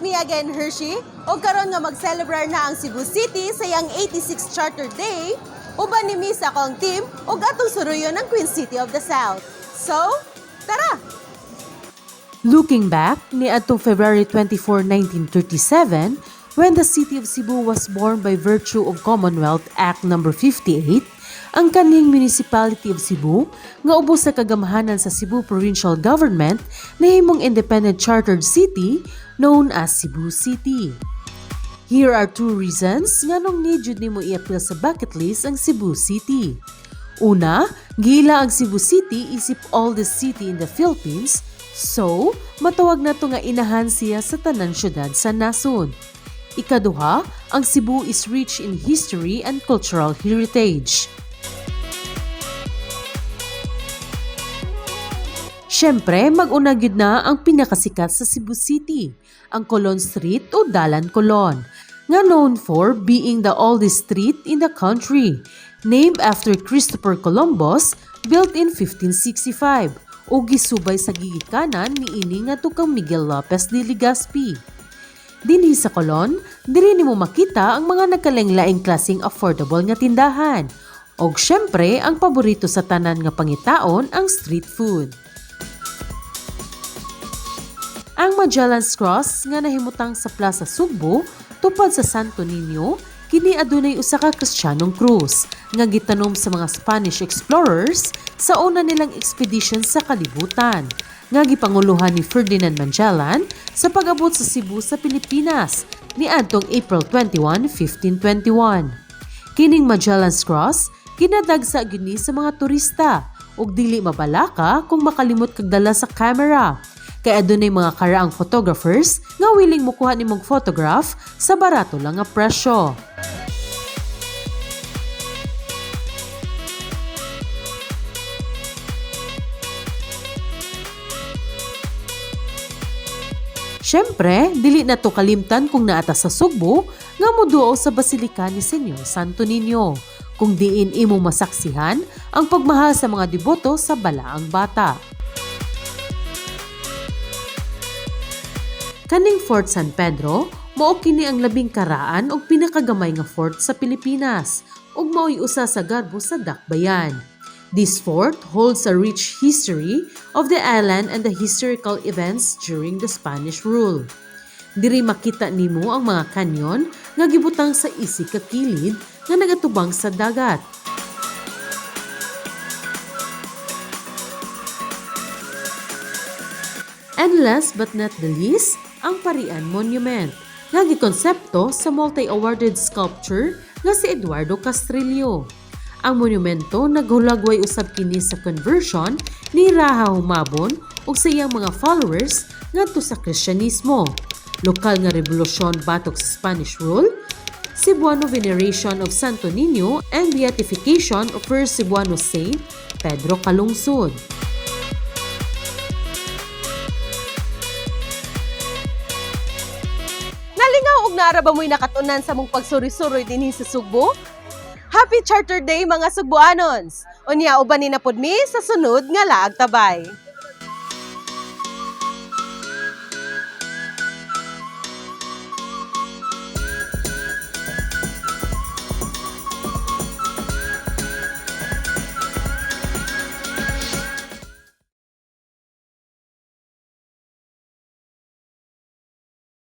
me again, Hershey. O karon nga mag-celebrar na ang Cebu City sa iyang 86th Charter Day. Uban ni Miss akong team o atong suruyon ng Queen City of the South. So, tara! Looking back, niadtong February 24, 1937, when the city of Cebu was born by virtue of Commonwealth Act No. 58, ang kaning Municipality of Cebu nga ubos sa kagamahanan sa Cebu Provincial Government nahimong independent chartered city known as Cebu City. Here are two reasons nganong need jud nimo i-appeal sa bucket list ang Cebu City. Una, gila ang Cebu City isip oldest city in the Philippines, so matawag na to nga inahan siya sa tanan syudad sa nasod. Ikaduha, ang Cebu is rich in history and cultural heritage. Siyempre, mag-una gyud na ang pinakasikat sa Cebu City, ang Colon Street o Dalan Colon, nga known for being the oldest street in the country, named after Christopher Columbus, built in 1565, o gisubay sa gigikanan niini nga tukang Miguel Lopez de Legazpi. Dinhi sa Colon, diri nimo makita ang mga nagkalenglaing klaseng affordable nga tindahan, og syempre ang paborito sa tanan nga pangitaon ang street food. Ang Magellan's Cross nga nahimutang sa Plaza Sugbo tupad sa Santo Niño kini adunay usa ka Kristiyanong krus nga gitanom sa mga Spanish explorers sa una nilang expedition sa kalibutan nga gipanguluhan ni Ferdinand Magellan sa pag-abot sa Cebu sa Pilipinas niadtong April 21, 1521. Kining Magellan's Cross kinadagsa gyud ni sa mga turista ug dili mabalaka kung makalimot kag dala sa camera. Kaya adunay mga karaang photographers nga willing mukuha nimong photograph sa barato lang nga presyo. Siyempre, dili na to kalimtan kung naata sa Sugbo nga moduo sa Basilika ni Senyor Santo Niño, kung diin imo masaksihan ang pagmahal sa mga deboto sa balaang bata. Kaning Fort San Pedro, mao kini ang labing karaan ug pinakagamay nga fort sa Pilipinas ug mao'y usa sa garbo sa dakbayan. This fort holds a rich history of the island and the historical events during the Spanish rule. Diri makita nimo ang mga kanyon nga gibutang sa isig ka kilid nga nagatubang sa dagat. And last but not the least, ang Parian Monument, nga gikonsepto sa multi-awarded sculpture nga si Eduardo Castrillo. Ang monumento naghulagway usab kini sa conversion ni Raha Humabon ug sa iyang mga followers ngadto sa Kristyanismo, lokal nga revolusyon batok sa Spanish rule, Cebuano veneration of Santo Niño, and beatification of first Cebuano saint Pedro Calungsod. Nalingaw og naara ba mo'y nakatunan sa mong pagsuri-suroy dinhi sa Sugbo? Happy Charter Day mga Sugboanons! Unya uban ni na pod mi sa sunod nga Laag Ta Bai.